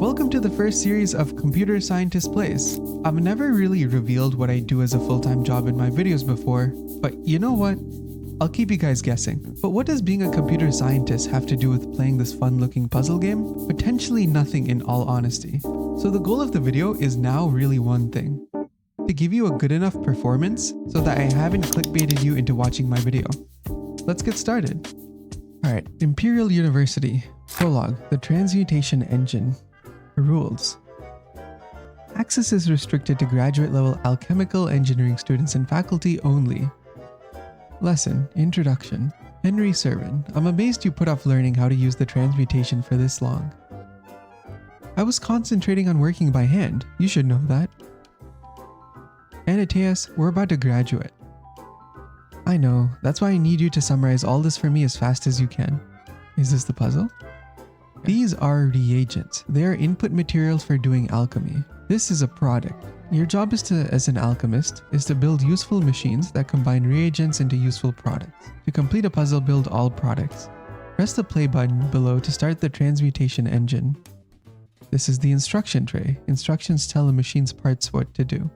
Welcome to the first series of Computer Scientist Plays. I've never really revealed what I do as a full-time job in my videos before, but you know what? I'll keep you guys guessing. But what does being a computer scientist have to do with playing this fun-looking puzzle game? Potentially nothing, in all honesty. So the goal of the video is now really one thing: to give you a good enough performance so that I haven't clickbaited you into watching my video. Let's get started. Alright, Imperial University. Prologue, the transmutation engine. Rules. Access is restricted to graduate level alchemical engineering students and faculty only. Lesson, Introduction. Henry Servan, I'm amazed you put off learning how to use the transmutation for this long. I was concentrating on working by hand, you should know that. Anataeus, we're about to graduate. I know, that's why I need you to summarize all this for me as fast as you can. Is this the puzzle? These are reagents. They are input materials for doing alchemy. This is a product. Your job as an alchemist is to build useful machines that combine reagents into useful products. To complete a puzzle, build all products. Press the play button below to start the transmutation engine. This is the instruction tray. Instructions tell the machine's parts what to do.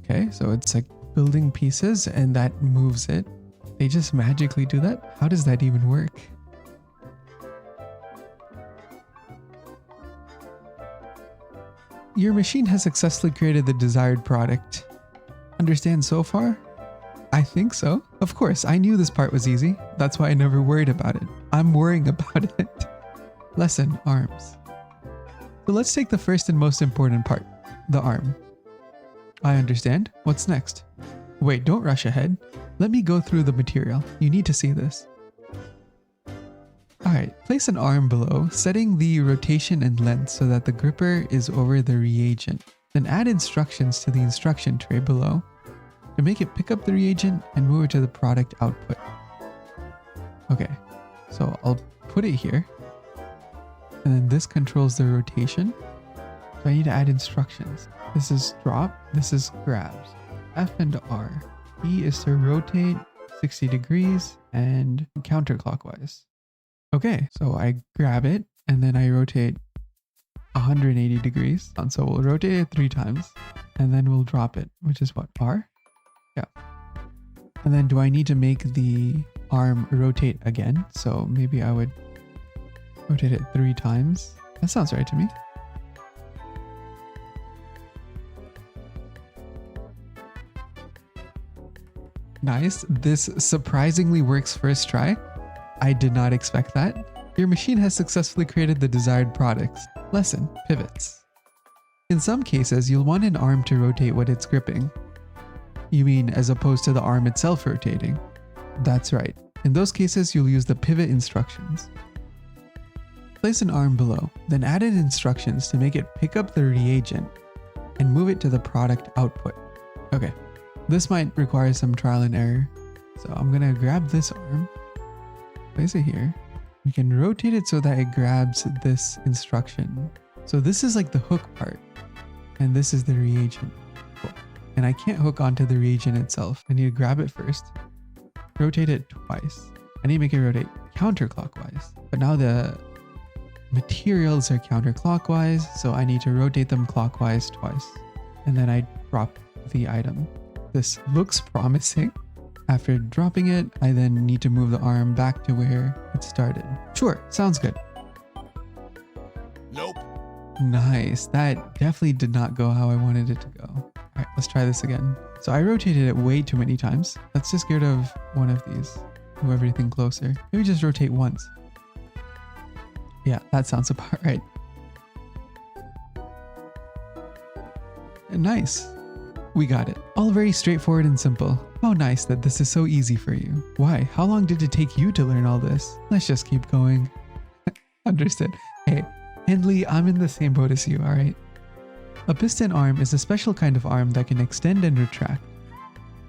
Okay, so it's like building pieces and that moves it. They just magically do that? How does that even work? Your machine has successfully created the desired product. Understand so far? I think so. Of course, I knew this part was easy. That's why I never worried about it. I'm worrying about it. Lesson, arms. So let's take the first and most important part, the arm. I understand. What's next? Wait, don't rush ahead. Let me go through the material. You need to see this. Alright, place an arm below, setting the rotation and length so that the gripper is over the reagent. Then add instructions to the instruction tray below to make it pick up the reagent and move it to the product output. Okay, so I'll put it here. And then this controls the rotation. So I need to add instructions. This is drop, this is grabs. F and R. E is to rotate 60 degrees and counterclockwise. Okay, so I grab it and then I rotate 180 degrees. And so we'll rotate it 3 times and then we'll drop it, which is what, R? Yeah. And then do I need to make the arm rotate again? So maybe I would rotate it 3 times. That sounds right to me. Nice. This surprisingly works first try. I did not expect that. Your machine has successfully created the desired products. Lesson, pivots. In some cases, you'll want an arm to rotate what it's gripping. You mean as opposed to the arm itself rotating? That's right. In those cases, you'll use the pivot instructions. Place an arm below, then add in instructions to make it pick up the reagent and move it to the product output. Okay. This might require some trial and error. So I'm gonna grab this arm, place it here. We can rotate it so that it grabs this instruction. So this is like the hook part, and this is the reagent. Cool. And I can't hook onto the reagent itself. I need to grab it first, rotate it twice. I need to make it rotate counterclockwise. But now the materials are counterclockwise, so I need to rotate them clockwise twice. And then I drop the item. This looks promising. After dropping it, I then need to move the arm back to where it started. Sure, sounds good. Nope. Nice. That definitely did not go how I wanted it to go. All right, let's try this again. So I rotated it way too many times. Let's just get rid of one of these. Move everything closer. Maybe just rotate once. Yeah, that sounds about right. Nice. We got it. All very straightforward and simple. How nice that this is so easy for you. Why? How long did it take you to learn all this? Let's just keep going. Understood. Hey, Henley, I'm in the same boat as you, alright? A piston arm is a special kind of arm that can extend and retract.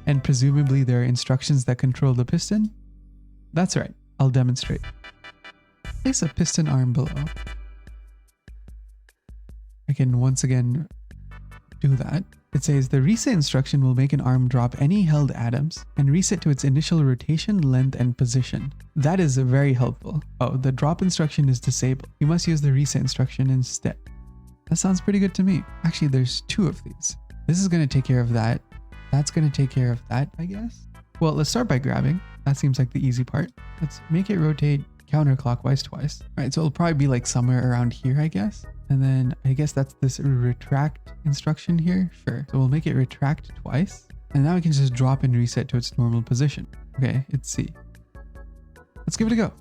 And presumably there are instructions that control the piston? That's right. I'll demonstrate. Place a piston arm below. I can once again do that. It says the reset instruction will make an arm drop any held atoms and reset to its initial rotation, length, and position. That is very helpful. Oh, the drop instruction is disabled. You must use the reset instruction instead. That sounds pretty good to me. Actually, there's 2 of these. This is going to take care of that. That's going to take care of that, I guess. Well, let's start by grabbing. That seems like the easy part. Let's make it rotate counterclockwise twice. All right, so it'll probably be like somewhere around here, I guess. And then I guess that's this retract instruction here. Sure. So we'll make it retract twice. And now we can just drop and reset to its normal position. Okay, it's C. Let's give it a go.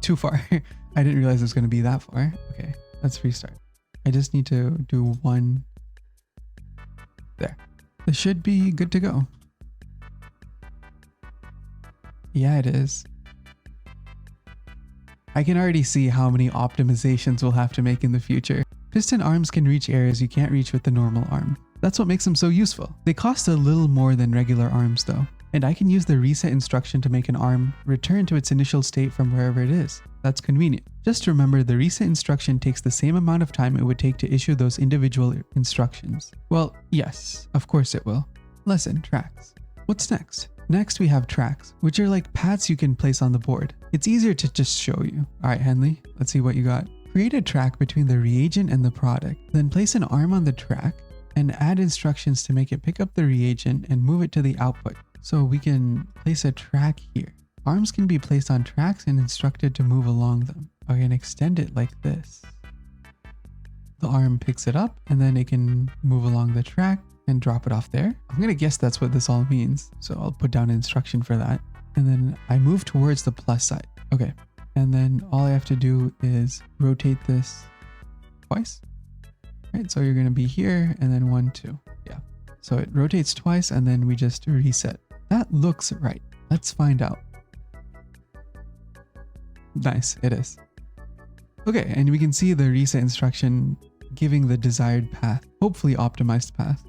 Too far. I didn't realize it was going to be that far. Okay, let's restart. I just need to do 1 there. This should be good to go. Yeah, it is. I can already see how many optimizations we'll have to make in the future. Piston arms can reach areas you can't reach with the normal arm. That's what makes them so useful. They cost a little more than regular arms though, and I can use the reset instruction to make an arm return to its initial state from wherever it is. That's convenient. Just remember, the reset instruction takes the same amount of time it would take to issue those individual instructions. Well, yes, of course it will. Lesson, tracks. What's next? Next we have tracks, which are like paths you can place on the board. It's easier to just show you. Alright Henley, let's see what you got. Create a track between the reagent and the product, then place an arm on the track and add instructions to make it pick up the reagent and move it to the output. So we can place a track here. Arms can be placed on tracks and instructed to move along them. I can extend it like this. The arm picks it up and then it can move along the track and drop it off there. I'm gonna guess that's what this all means. So I'll put down an instruction for that. And then I move towards the plus side. Okay. And then all I have to do is rotate this twice. Right, so you're gonna be here and then 1, 2. Yeah. So it rotates twice and then we just reset. That looks right. Let's find out. Nice, it is. Okay, and we can see the reset instruction giving the desired path, hopefully optimized path.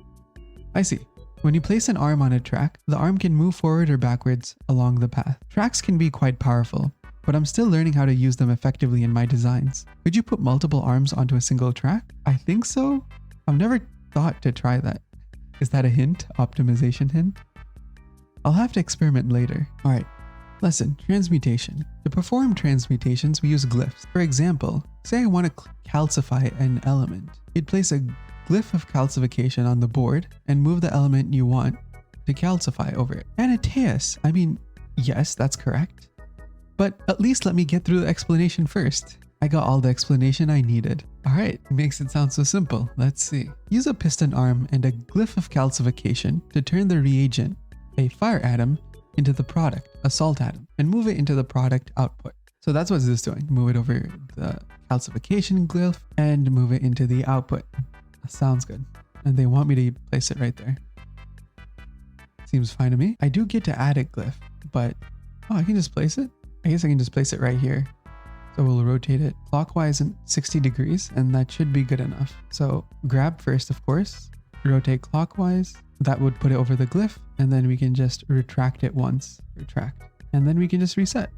I see. When you place an arm on a track, the arm can move forward or backwards along the path. Tracks can be quite powerful, but I'm still learning how to use them effectively in my designs. Could you put multiple arms onto a single track? I think so. I've never thought to try that. Is that a hint? Optimization hint? I'll have to experiment later. Alright. Lesson, transmutation. To perform transmutations, we use glyphs. For example, say I want to calcify an element. You'd place a glyph of calcification on the board and move the element you want to calcify over it. Anataeus, I mean, yes, that's correct. But at least let me get through the explanation first. I got all the explanation I needed. Alright, makes it sound so simple. Let's see. Use a piston arm and a glyph of calcification to turn the reagent, a fire atom, into the product, a salt atom, and move it into the product output. So that's what this is doing. Move it over the calcification glyph and move it into the output. That sounds good. And they want me to place it right there. Seems fine to me. I do get to add a glyph, but I can just place it. I guess I can just place it right here. So we'll rotate it clockwise in 60 degrees and that should be good enough. So grab first, of course, rotate clockwise. That would put it over the glyph and then we can just retract it once, retract, and then we can just reset.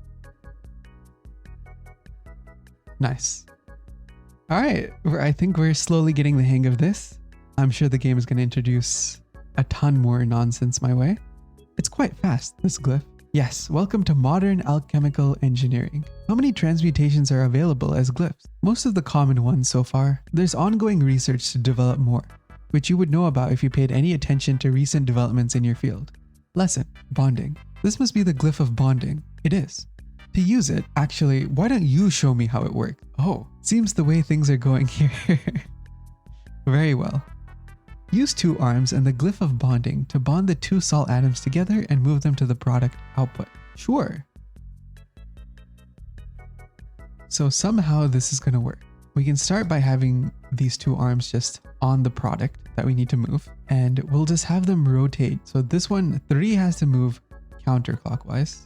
Nice. All right, I think we're slowly getting the hang of this. I'm sure the game is going to introduce a ton more nonsense my way. It's quite fast, this glyph. Yes, welcome to modern alchemical engineering. How many transmutations are available as glyphs? Most of the common ones so far. There's ongoing research to develop more, which you would know about if you paid any attention to recent developments in your field. Lesson, bonding. This must be the glyph of bonding. It is. To use it, actually, why don't you show me how it worked? Oh, seems the way things are going here. Very well. Use 2 arms and the glyph of bonding to bond the 2 salt atoms together and move them to the product output. Sure. So somehow this is going to work. We can start by having these 2 arms just on the product that we need to move, and we'll just have them rotate. So this one, 3 has to move counterclockwise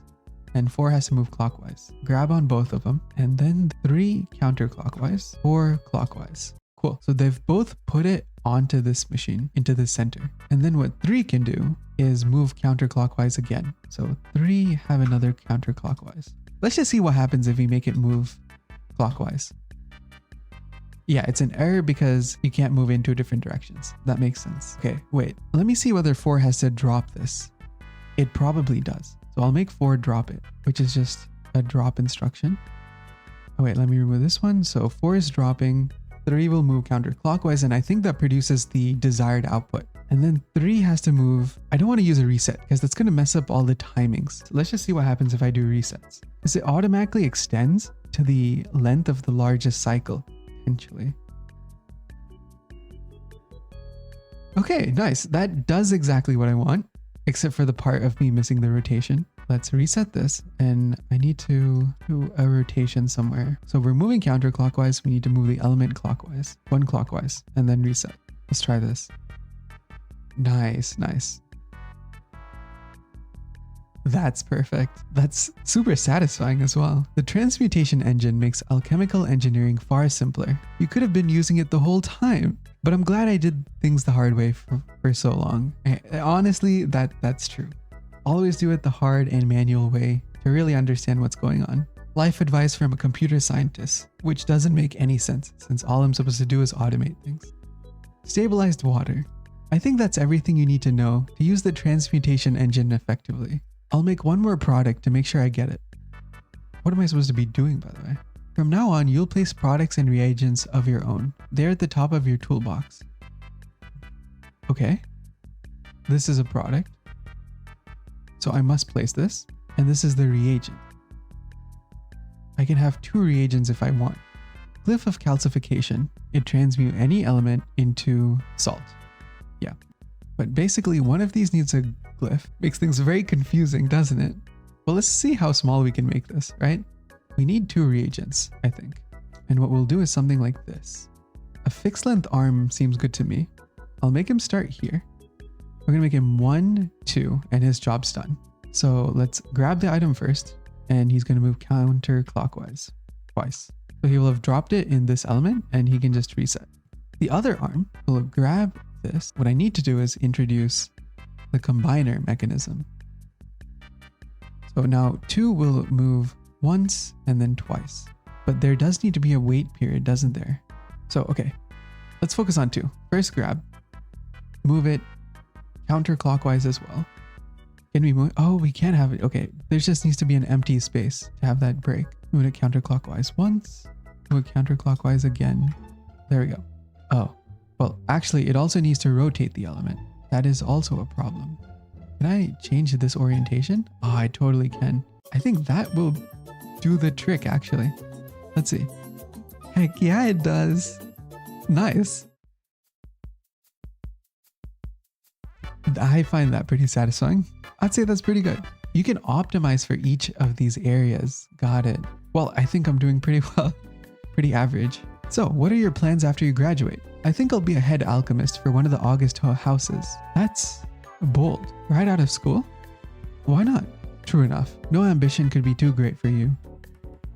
and 4 has to move clockwise. Grab on both of them and then 3 counterclockwise, 4 clockwise. Cool. So they've both put it onto this machine, into the center. And then what 3 can do is move counterclockwise again. So 3 have another counterclockwise. Let's just see what happens if we make it move clockwise. Yeah, it's an error because you can't move in two different directions. That makes sense. Okay, wait. Let me see whether 4 has to drop this. It probably does. So I'll make 4 drop it, which is just a drop instruction. Oh wait, let me remove this one. So 4 is dropping, 3 will move counterclockwise, and I think that produces the desired output. And then 3 has to move. I don't want to use a reset because that's going to mess up all the timings. So let's just see what happens if I do resets. Because it automatically extends to the length of the largest cycle, potentially. Okay, nice. That does exactly what I want, except for the part of me missing the rotation. Let's reset this, and I need to do a rotation somewhere. So we're moving counterclockwise. We need to move the element clockwise, one clockwise, and then reset. Let's try this. Nice, nice. That's perfect. That's super satisfying as well. The transmutation engine makes alchemical engineering far simpler. You could have been using it the whole time, but I'm glad I did things the hard way for so long. Honestly, that's true. Always do it the hard and manual way to really understand what's going on. Life advice from a computer scientist, which doesn't make any sense since all I'm supposed to do is automate things. Stabilized water. I think that's everything you need to know to use the transmutation engine effectively. I'll make one more product to make sure I get it. What am I supposed to be doing, by the way? From now on, you'll place products and reagents of your own. They're at the top of your toolbox. Okay. This is a product. So I must place this, and this is the reagent. I can have 2 reagents if I want. Glyph of calcification. It transmutes any element into salt. Yeah. But basically one of these needs a glyph. Makes things very confusing, doesn't it? Well, let's see how small we can make this, right? We need 2 reagents, I think. And what we'll do is something like this. A fixed length arm seems good to me. I'll make him start here. We're gonna make him 1, 2, and his job's done. So let's grab the item first, and he's gonna move counterclockwise twice. So he will have dropped it in this element, and he can just reset. The other arm will grab this. What I need to do is introduce the combiner mechanism. So now 2 will move once and then twice, but there does need to be a wait period, doesn't there? So, okay, let's focus on 2. First grab, move it counterclockwise as well. Can we move? Oh, we can't have it. Okay, there just needs to be an empty space to have that break. Move it counterclockwise once, move it counterclockwise again. There we go. Oh, well, actually, it also needs to rotate the element. That is also a problem. Can I change this orientation? Oh, I totally can. I think that will do the trick, actually. Let's see. Heck yeah, it does. Nice. I find that pretty satisfying. I'd say that's pretty good. You can optimize for each of these areas. Got it. Well, I think I'm doing pretty well. Pretty average. So, what are your plans after you graduate? I think I'll be a head alchemist for one of the August houses. That's bold. Right out of school? Why not? True enough. No ambition could be too great for you.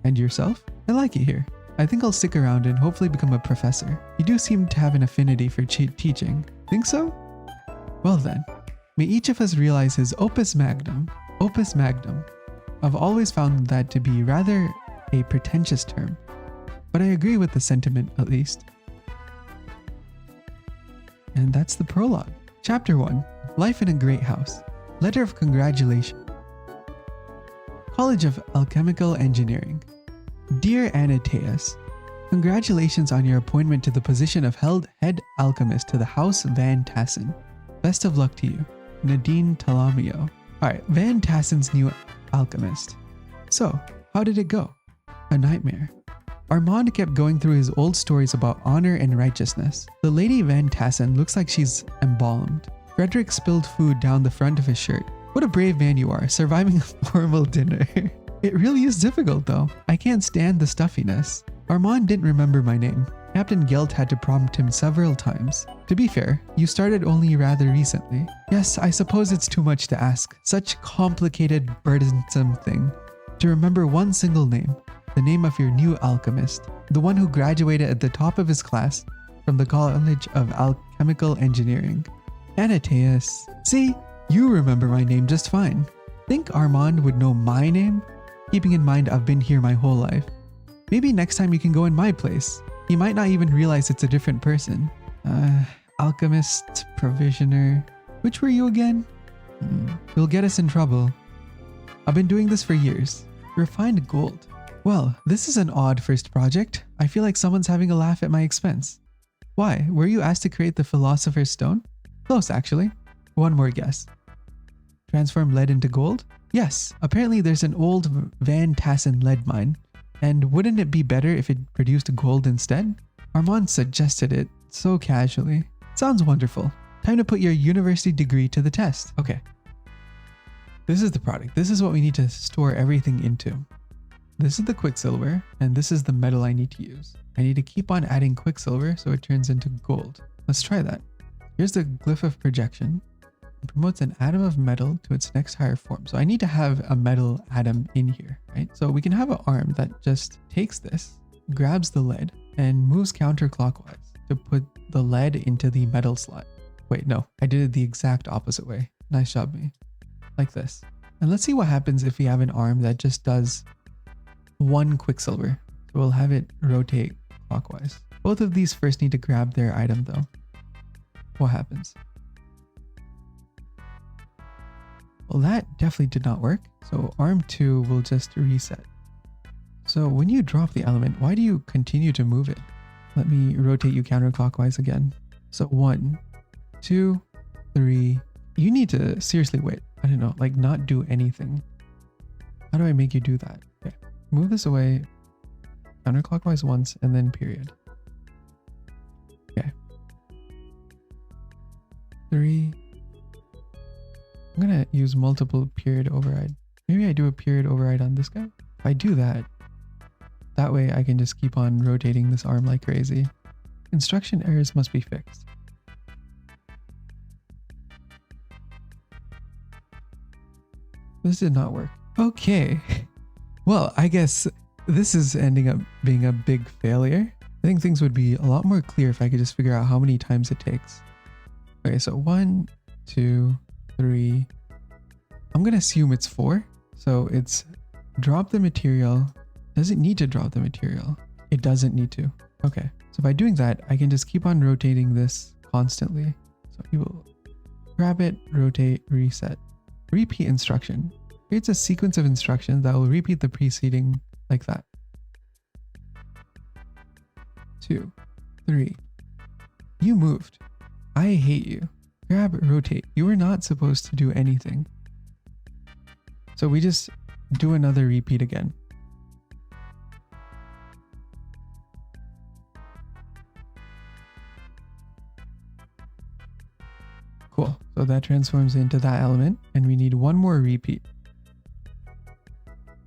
And yourself? I like it here. I think I'll stick around and hopefully become a professor. You do seem to have an affinity for teaching. Think so? Well then, may each of us realize his opus magnum. Opus magnum. I've always found that to be rather a pretentious term, but I agree with the sentiment at least. And that's the prologue. Chapter 1. Life in a Great House. Letter of Congratulations. College of Alchemical Engineering. Dear Anataeus, congratulations on your appointment to the position of head alchemist to the House Van Tassen. Best of luck to you. Nadine Talamio. Alright, Van Tassen's new alchemist. So, how did it go? A nightmare. Armand kept going through his old stories about honor and righteousness. The Lady Van Tassen looks like she's embalmed. Frederick spilled food down the front of his shirt. What a brave man you are, surviving a formal dinner. It really is difficult though. I can't stand the stuffiness. Armand didn't remember my name. Captain Gelt had to prompt him several times. To be fair, you started only rather recently. Yes, I suppose it's too much to ask. Such complicated, burdensome thing. To remember one single name. The name of your new alchemist. The one who graduated at the top of his class from the College of Alchemical Engineering. Anataeus. See, you remember my name just fine. Think Armand would know my name? Keeping in mind I've been here my whole life. Maybe next time you can go in my place. He might not even realize it's a different person. Alchemist, provisioner. Which were you again? You'll get us in trouble. I've been doing this for years. Refined gold. Well, this is an odd first project. I feel like someone's having a laugh at my expense. Why? Were you asked to create the Philosopher's Stone? Close, actually. One more guess. Transform lead into gold? Yes. Apparently there's an old Van Tassen lead mine. And wouldn't it be better if it produced gold instead? Armand suggested it so casually. Sounds wonderful. Time to put your university degree to the test. Okay. This is the product. This is what we need to store everything into. This is the quicksilver, and this is the metal I need to use. I need to keep on adding quicksilver so it turns into gold. Let's try that. Here's the glyph of projection. It promotes an atom of metal to its next higher form. So I need to have a metal atom in here, right? So we can have an arm that just takes this, grabs the lead, and moves counterclockwise to put the lead into the metal slot. Wait, no, I did it the exact opposite way. Nice job, me. Like this. And let's see what happens if we have an arm that just does one quicksilver. So we'll have it rotate clockwise. Both of these first need to grab their item though. What happens? Well, that definitely did not work. So arm 2 will just reset. So when you drop the element, why do you continue to move it? Let me rotate you counterclockwise again. So 1, 2, 3. You need to seriously wait. I don't know, like not do anything. How do I make you do that? Okay. Move this away counterclockwise once and then period. Okay. 3. I'm gonna use multiple period override. Maybe I do a period override on this guy. If I do that, that way I can just keep on rotating this arm like crazy. Instruction errors must be fixed. This did not work. Okay. Well, I guess this is ending up being a big failure. I think things would be a lot more clear if I could just figure out how many times it takes. Okay, so 1, 2, 3. I'm gonna assume it's 4. So it's drop the material. Does it need to drop the material? It doesn't need to. Okay. So by doing that, I can just keep on rotating this constantly. So you will grab it, rotate, reset. Repeat instruction. Creates a sequence of instructions that will repeat the preceding like that. 2, 3. You moved. I hate you. Grab, rotate. You were not supposed to do anything. So we just do another repeat again. Cool. So that transforms into that element, and we need one more repeat.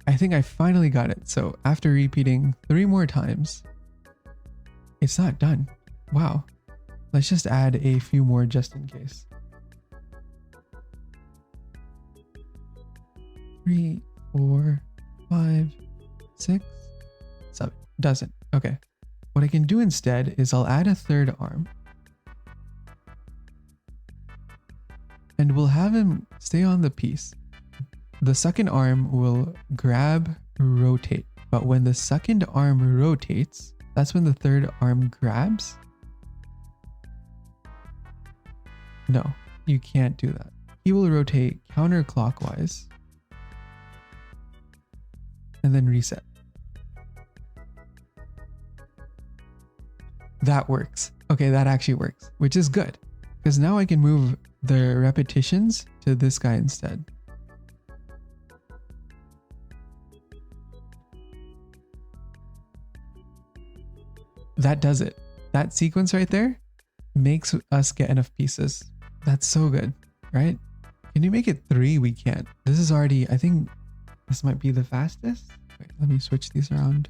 I think I finally got it. So after repeating 3 more times, it's not done. Wow. Let's just add a few more just in case. 3, 4, 5, 6, 7. Doesn't. Okay. What I can do instead is I'll add a third arm. And we'll have him stay on the piece. The second arm will grab, rotate. But when the second arm rotates, that's when the third arm grabs. No, you can't do that. He will rotate counterclockwise and then reset. That works. Okay, that actually works, which is good because now I can move the repetitions to this guy instead. That does it. That sequence right there makes us get enough pieces. That's so good, right? Can you make it 3? We can't. This is already, I think this might be the fastest. Wait, let me switch these around.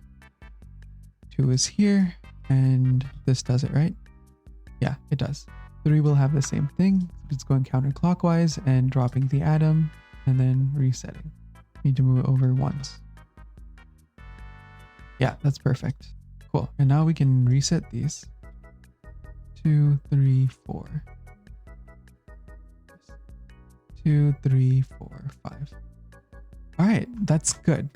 2 is here and this does it, right? Yeah, it does. 3 will have the same thing. It's going counterclockwise and dropping the atom and then resetting. Need to move it over once. Yeah, that's perfect. Cool. And now we can reset these. 2, 3, 4. 2, 3, 4, 5. All right, that's good.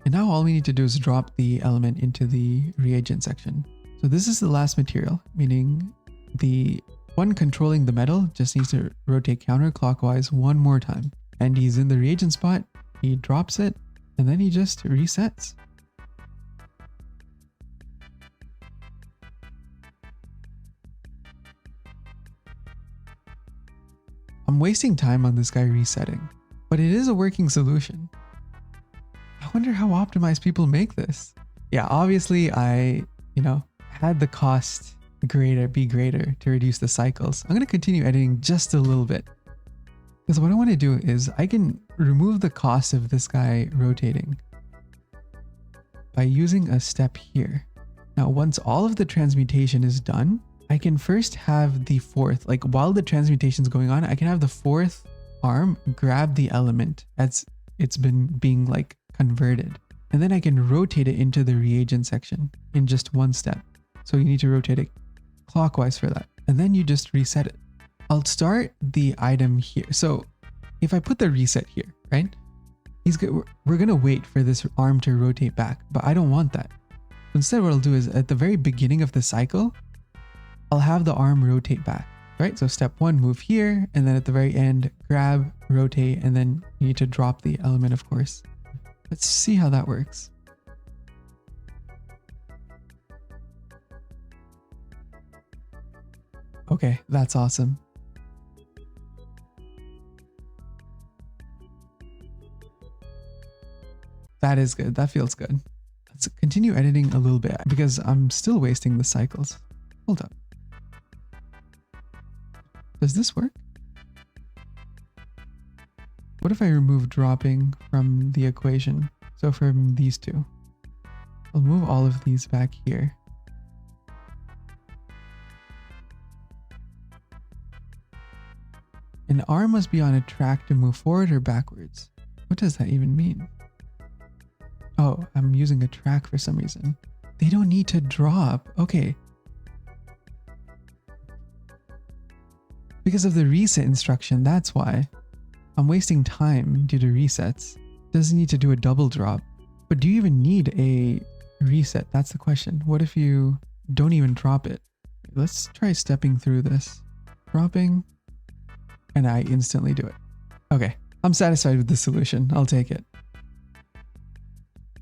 And now all we need to do is drop the element into the reagent section. So this is the last material, meaning the one controlling the metal just needs to rotate counterclockwise one more time. And he's in the reagent spot, he drops it, and then he just resets. I'm wasting time on this guy resetting, but it is a working solution. I wonder how optimized people make this. Yeah, obviously I, had the cost be greater to reduce the cycles. I'm going to continue editing just a little bit. Because what I want to do is I can remove the cost of this guy rotating by using a step here. Now, once all of the transmutation is done, I can first have the fourth, like while the transmutation is going on, I can have the fourth arm grab the element as it's been being like converted. And then I can rotate it into the reagent section in just one step. So you need to rotate it clockwise for that. And then you just reset it. I'll start the item here. So if I put the reset here, right? We're going to wait for this arm to rotate back, but I don't want that. Instead, what I'll do is at the very beginning of the cycle, I'll have the arm rotate back, right? So step one, move here. And then at the very end, grab, rotate, and then you need to drop the element, of course. Let's see how that works. Okay, that's awesome. That is good. That feels good. Let's continue editing a little bit because I'm still wasting the cycles. Hold up. Does this work? What if I remove dropping from the equation? So from these two, I'll move all of these back here. An arm must be on a track to move forward or backwards. What does that even mean? Oh, I'm using a track for some reason. They don't need to drop. Okay. Because of the reset instruction, that's why. I'm wasting time due to resets. Doesn't need to do a double drop. But do you even need a reset? That's the question. What if you don't even drop it? Let's try stepping through this. Dropping. And I instantly do it. Okay, I'm satisfied with the solution. I'll take it.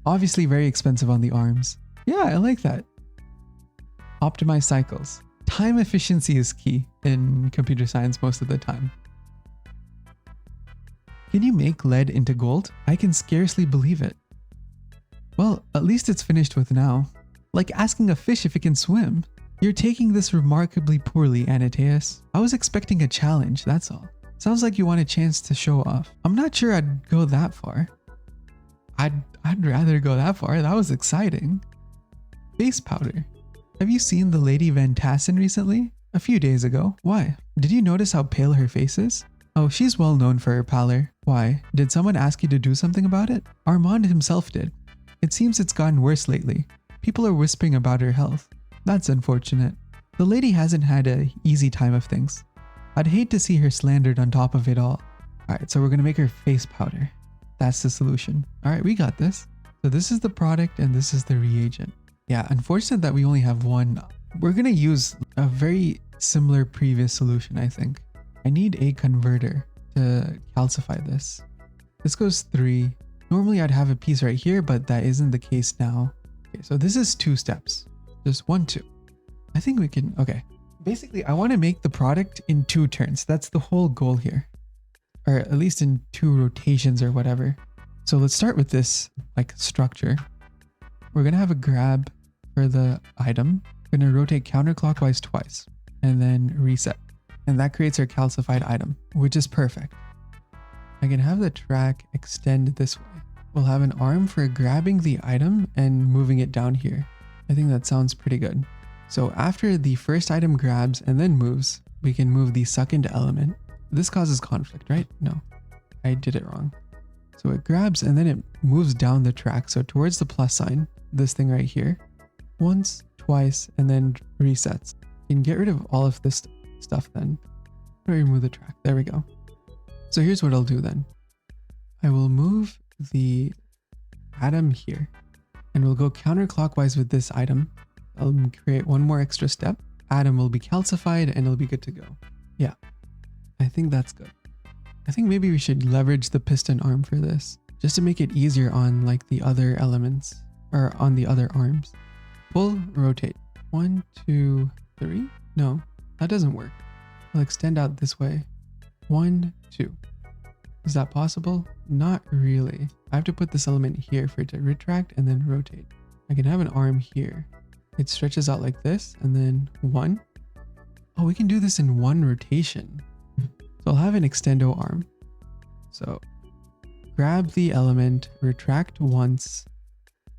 Obviously very expensive on the arms. Yeah, I like that. Optimize cycles. Time efficiency is key in computer science most of the time. Can you make lead into gold? I can scarcely believe it. Well, at least it's finished with now. Like asking a fish if it can swim. You're taking this remarkably poorly, Anataeus. I was expecting a challenge, that's all. Sounds like you want a chance to show off. I'm not sure I'd go that far. I'd rather go that far. That was exciting. Face powder. Have you seen the Lady Van Tassen recently? A few days ago. Why? Did you notice how pale her face is? Oh, she's well known for her pallor. Why? Did someone ask you to do something about it? Armand himself did. It seems it's gotten worse lately. People are whispering about her health. That's unfortunate. The lady hasn't had an easy time of things. I'd hate to see her slandered on top of it all. Alright, so we're gonna make her face powder. That's the solution. Alright, we got this. So this is the product and this is the reagent. Yeah, unfortunate that we only have one. We're gonna use a very similar previous solution, I think. I need a converter to calcify this. This goes 3. Normally I'd have a piece right here, but that isn't the case now. Okay, so this is 2 steps. Just 1, 2. I think we can, okay. Basically, I want to make the product in 2 turns. That's the whole goal here. Or at least in 2 rotations or whatever. So let's start with this like structure. We're going to have a grab for the item. We're going to rotate counterclockwise twice and then reset. And that creates our calcified item, which is perfect. I can have the track extend this way. We'll have an arm for grabbing the item and moving it down here. I think that sounds pretty good. So after the first item grabs and then moves, we can move the second element. This causes conflict, right? No, I did it wrong. So it grabs and then it moves down the track. So towards the plus sign, this thing right here, once, twice, and then resets. You can get rid of all of this stuff then. Remove the track. There we go. So here's what I'll do then. I will move the atom here and we'll go counterclockwise with this item I'll create one more extra step. Atom will be calcified and it'll be good to go. Yeah, I think that's good. I think maybe we should leverage the piston arm for this, just to make it easier on like the other elements or on the other arms. Pull, rotate. 1, 2, 3. No, that doesn't work. I'll extend out this way. 1, 2. Is that possible? Not really. I have to put this element here for it to retract and then rotate. I can have an arm here. It stretches out like this and then 1. Oh, we can do this in 1 rotation. So I'll have an extendo arm. So grab the element, retract once,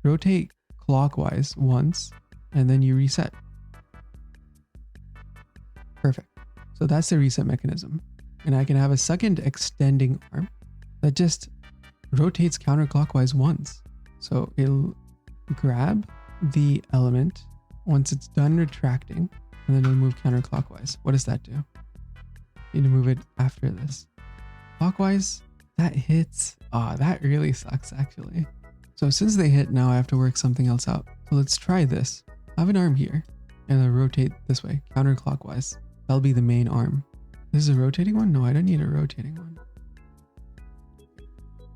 rotate clockwise once, and then you reset. Perfect. So that's the reset mechanism. And I can have a second extending arm that just rotates counterclockwise once. So it'll grab the element once it's done retracting, and then it'll move counterclockwise. What does that do? Need to move it after this. Clockwise, that hits. Ah, that really sucks actually. So since they hit, now I have to work something else out. So let's try this. I have an arm here, and I'll rotate this way, counterclockwise. That'll be the main arm. This is a rotating one? No, I don't need a rotating one.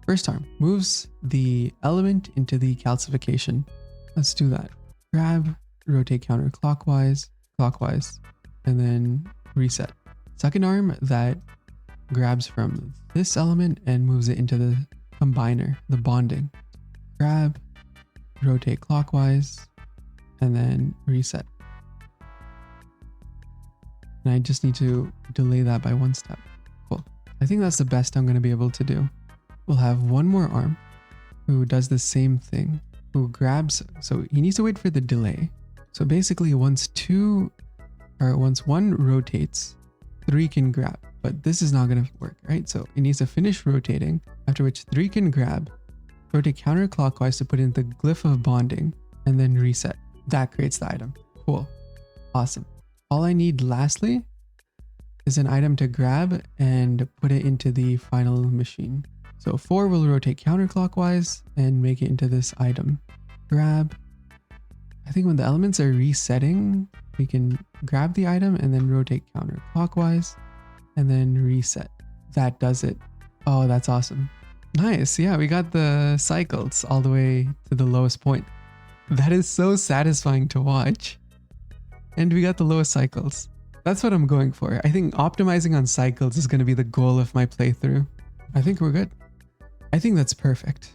First arm moves the element into the calcification. Let's do that. Grab, rotate counterclockwise, clockwise, and then reset. Second arm that grabs from this element and moves it into the combiner, the bonding. Grab, rotate clockwise, and then reset. And I just need to delay that by 1 step. Cool. I think that's the best I'm going to be able to do. We'll have one more arm who does the same thing, who grabs, so he needs to wait for the delay. So basically once 1 rotates, 3 can grab, but this is not going to work, right? So it needs to finish rotating, after which 3 can grab, rotate counterclockwise to put in the glyph of bonding, and then reset. That creates the item. Cool. Awesome. All I need lastly is an item to grab and put it into the final machine. So 4 will rotate counterclockwise and make it into this item. Grab. I think when the elements are resetting, we can grab the item and then rotate counterclockwise and then reset. That does it. Oh, that's awesome. Nice. Yeah, we got the cycles all the way to the lowest point. That is so satisfying to watch. And we got the lowest cycles. That's what I'm going for. I think optimizing on cycles is going to be the goal of my playthrough. I think we're good. I think that's perfect.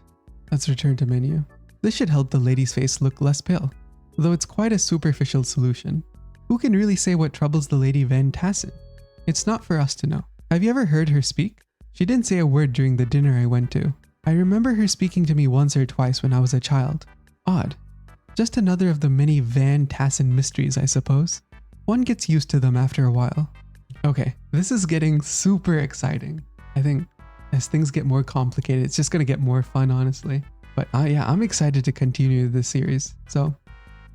Let's return to menu. This should help the lady's face look less pale, though it's quite a superficial solution. Who can really say what troubles the Lady Van Tassen? It's not for us to know. Have you ever heard her speak? She didn't say a word during the dinner I went to. I remember her speaking to me once or twice when I was a child. Odd. Just another of the many Van Tassen mysteries, I suppose. One gets used to them after a while. Okay, this is getting super exciting. I think as things get more complicated, it's just going to get more fun, honestly. But yeah, I'm excited to continue this series. So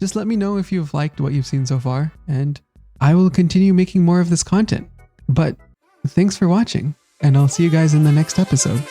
just let me know if you've liked what you've seen so far, and I will continue making more of this content. But thanks for watching, and I'll see you guys in the next episode.